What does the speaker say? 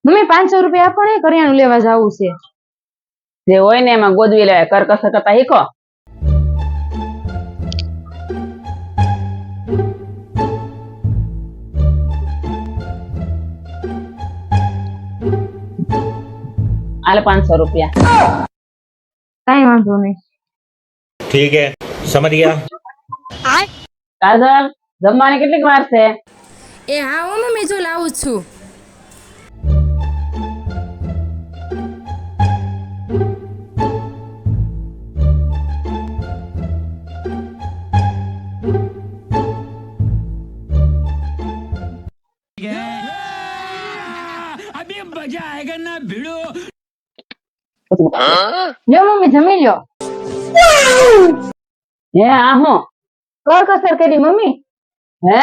Mummy 500 રૂપિયા આપો ને, કરિયાણું લેવા જવું છે. જે હોય ને એમાં ગોદવી લેવાય, કરકસર કરતા શીખો. આલે 500 રૂપિયા. કઈ વાંધો નહીં. ठीक है, समझ गया. કાજલ, જમવાની કેટલીક વાર છે? એ હા હો મમ્મી, જો લાવું છું. अभी मजा आएगा ना भिड़ो. લ્યો મમ્મી, જમી લ્યો. હે આ હું કરકસર કરી મમ્મી. હે